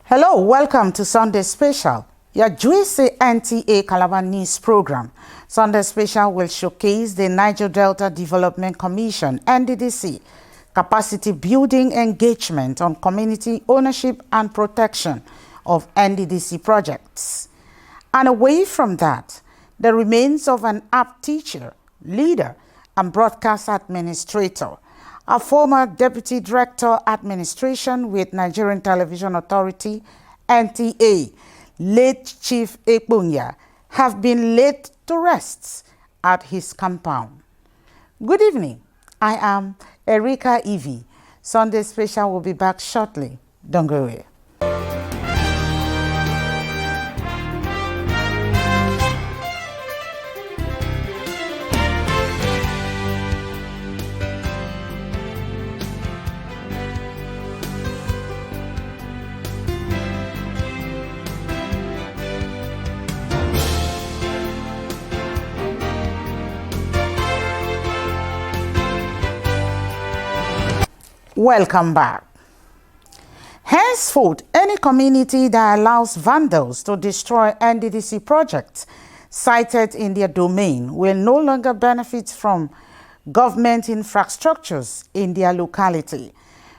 Hello, welcome to Sunday Special, your juicy Nta Calabar news program. Sunday Special will showcase the Niger Delta Development Commission, NDDC, capacity building engagement on community ownership and protection of NDDC projects. And away from that, the remains of an art teacher, leader, and broadcast administrator, a former Deputy Director Administration with Nigerian Television Authority, NTA, late Chief Ekpunya, have been laid to rest at his compound. Good evening. I am Erika Evie. Sunday Special will be back shortly. Don't go away. Welcome back. Henceforth, any community that allows vandals to destroy NDDC projects cited in their domain will no longer benefit from government infrastructures in their locality.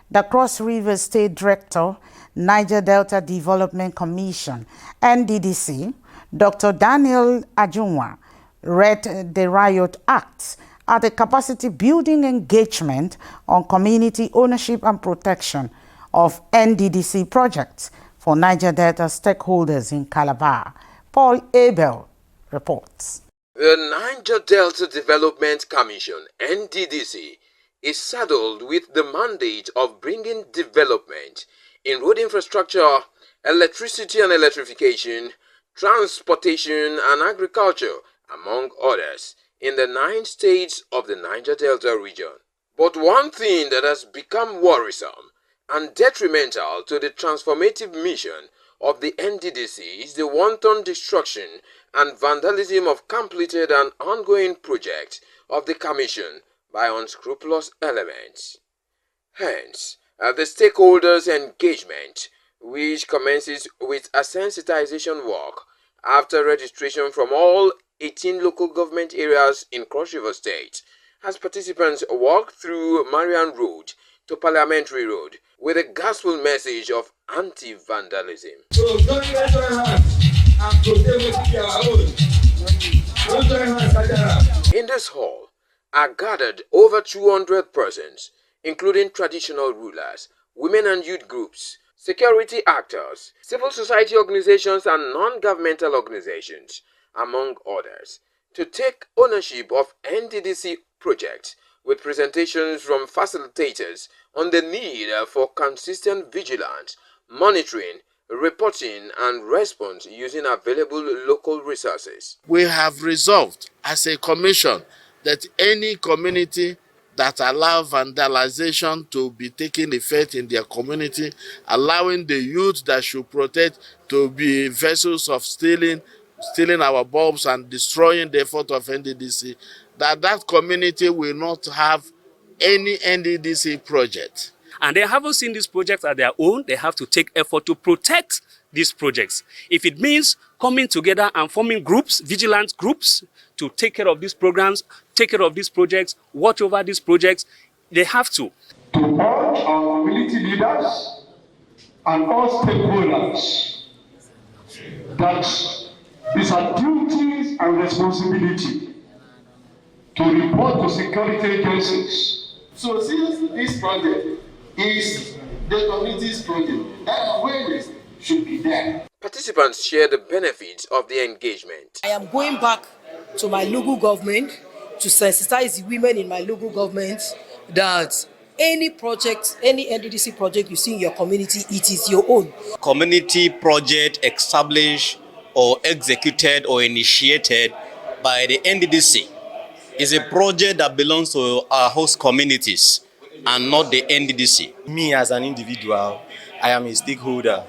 The Cross River State Director, Niger Delta Development Commission, NDDC, Dr. Daniel Ajunwa, read the Riot Act at a capacity building engagement on community ownership and protection of NDDC projects for Niger Delta stakeholders in Calabar. Paul Abel reports. The Niger Delta Development Commission, NDDC, is saddled with the mandate of bringing development in road infrastructure, electricity and electrification, transportation and agriculture, among others, in the 9 states of the Niger Delta region. But one thing that has become worrisome and detrimental to the transformative mission of the NDDC is the wanton destruction and vandalism of completed and ongoing projects of the Commission by unscrupulous elements. Hence, the stakeholders' engagement, which commences with a sensitization work after registration from all 18 local government areas in Cross River State, as participants walk through Marian Road to Parliamentary Road with a gospel message of anti-vandalism. So join hands and protect our own. In this hall are gathered over 200 persons, including traditional rulers, women and youth groups, security actors, civil society organizations and non-governmental organizations, among others, to take ownership of NDDC projects with presentations from facilitators on the need for consistent vigilance, monitoring, reporting and response using available local resources. We have resolved as a commission that any community that allow vandalization to be taking effect in their community, allowing the youth that should protect to be vessels of stealing our bulbs and destroying the effort of NDDC, that community will not have any NDDC project. And they haven't seen these projects as their own. They have to take effort to protect these projects. If it means coming together and forming groups, vigilant groups, to take care of these programs, take care of these projects, watch over these projects, they have to. To all our community leaders and all stakeholders, that it's our duties and responsibility to report to security agencies. So since this project is the community's project, that awareness should be there. Participants share the benefits of the engagement. I am going back to my local government to sensitize the women in my local government that any project, any NDDC project you see in your community, it is your own. Community project established or executed or initiated by the NDDC is a project that belongs to our host communities and not the NDDC. Me as an individual, I am a stakeholder,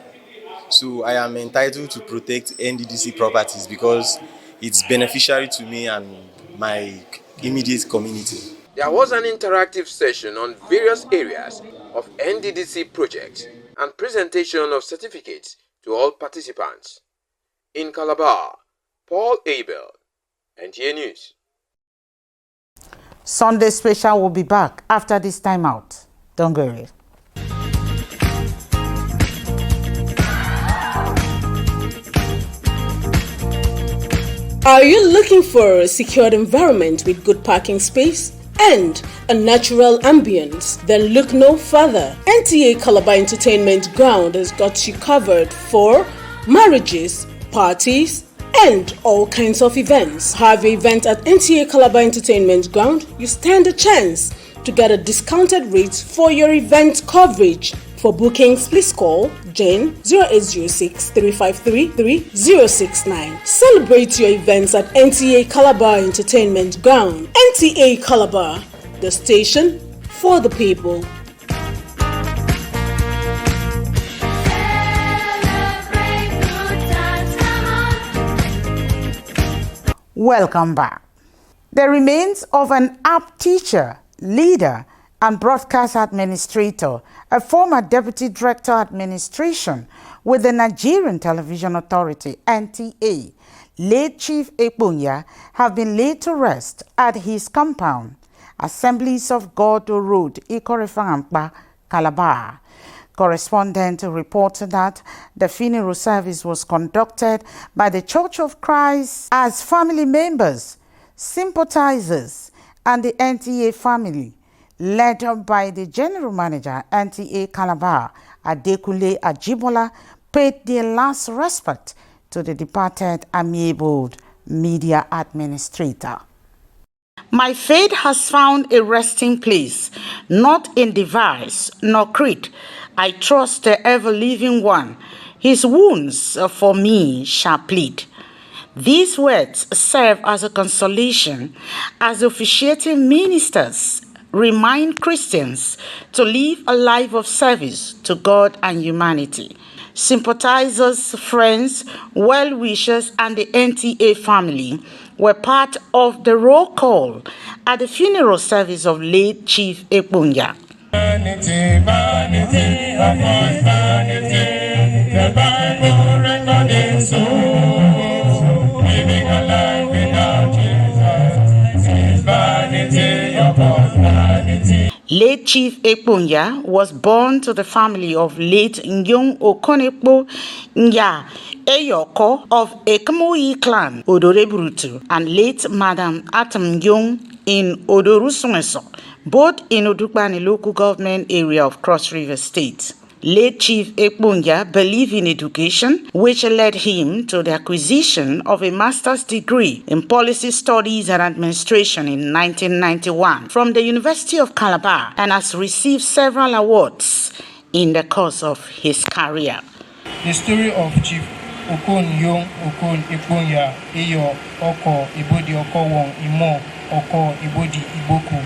so I am entitled to protect NDDC properties because it's beneficiary to me and my immediate community. There was an interactive session on various areas of NDDC projects and presentation of certificates to all participants. In Calabar, Paul Abel, NTA News. Sunday Special will be back after this time out. Don't go away. Are you looking for a secured environment with good parking space and a natural ambience? Then look no further. Nta Calabar Entertainment Ground has got you covered for marriages, parties, and all kinds of events. Have an event at Nta Calabar Entertainment Ground, you stand a chance to get a discounted rate for your event coverage. For bookings, please call Jane 0806 353 3069. Celebrate your events at Nta Calabar Entertainment Ground. Nta Calabar, the station for the people. Welcome back. The remains of an apt teacher, leader, and broadcast administrator, a former deputy director administration with the Nigerian Television Authority, NTA, late Chief Ekpunya, have been laid to rest at his compound, Assemblies of God Road, Ikorefangampa, Calabar. Correspondent reported that the funeral service was conducted by the Church of Christ as family members, sympathizers, and the NTA family, led by the General Manager, Nta Calabar, Adekunle Ajibola, paid their last respect to the departed amiable media administrator. My faith has found a resting place, not in device nor creed. I trust the ever-living one. His wounds for me shall plead. These words serve as a consolation as officiating ministers remind Christians to live a life of service to God and humanity. Sympathizers, friends, well-wishers, and the NTA family were part of the roll call at the funeral service of late Chief Ekpunya. Vanity, vanity, upon vanity, the Bible recording so, living a life without Jesus is vanity upon vanity. Late Chief Ekpunya was born to the family of late Nyong Okonekpo Nya Eyoko of Ekmoyi clan, Odorebrutu, and late Madam Atam Nyong in Odorusumeso, both in Odukbani local government area of Cross River State. Late Chief Ekpunya believed in education, which led him to the acquisition of a master's degree in policy studies and administration in 1991 from the University of Calabar, and has received several awards in the course of his career. The story of Chief Okon Yong Okon Ekpunya Eyo Oko Ibodi Oko Wong Imo Oko Ibodi Iboku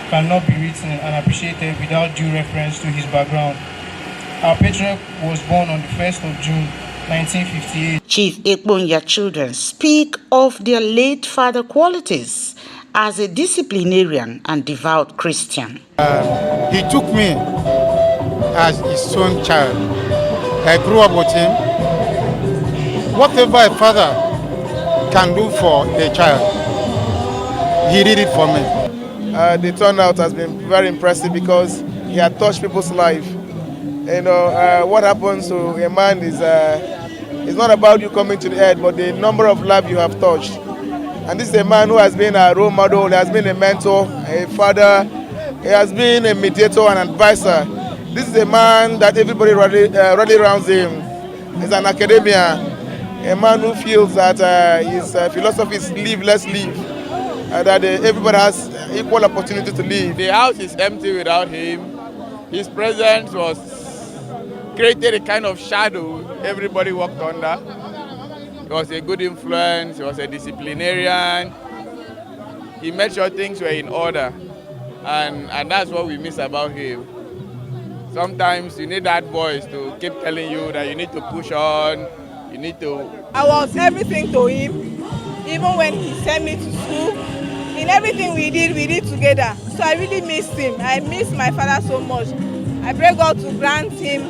cannot be written and appreciated without due reference to his background. Our patriarch was born on the 1st of June, 1958. Chief Ekpunya children speak of their late father qualities as a disciplinarian and devout Christian. He took me as his own child. I grew up with him. Whatever a father can do for a child, he did it for me. The turnout has been very impressive because he had touched people's life. You know, what happens to a man is it's not about you coming to the end, but the number of lives you have touched. And this is a man who has been a role model, he has been a mentor, a father, he has been a mediator and advisor. This is a man that everybody rally around him. He's an academia, a man who feels that his philosophy is live, let's live, that everybody has equal opportunity to live. The house is empty without him. His presence created a kind of shadow everybody walked under. He was a good influence, he was a disciplinarian. He made sure things were in order. And that's what we miss about him. Sometimes you need that voice to keep telling you that you need to push on, you need to... I was everything to him, even when he sent me to school. In everything we did together. So I really missed him. I miss my father so much. I pray God to grant him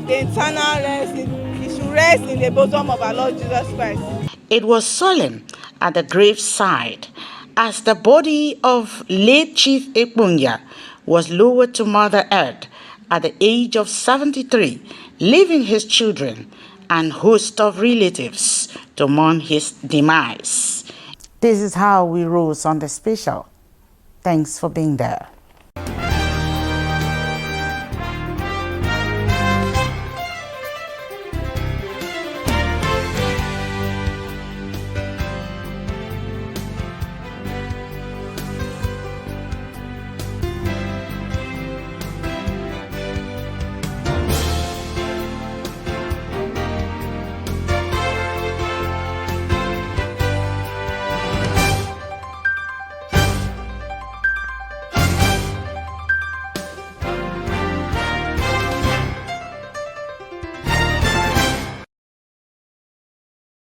the eternal rest. He should rest in the bosom of our Lord Jesus Christ. It was solemn at the graveside as the body of late Chief Ekpunya was lowered to Mother Earth at the age of 73, leaving his children and host of relatives to mourn his demise. This is how we roll Sunday Special. Thanks for being there.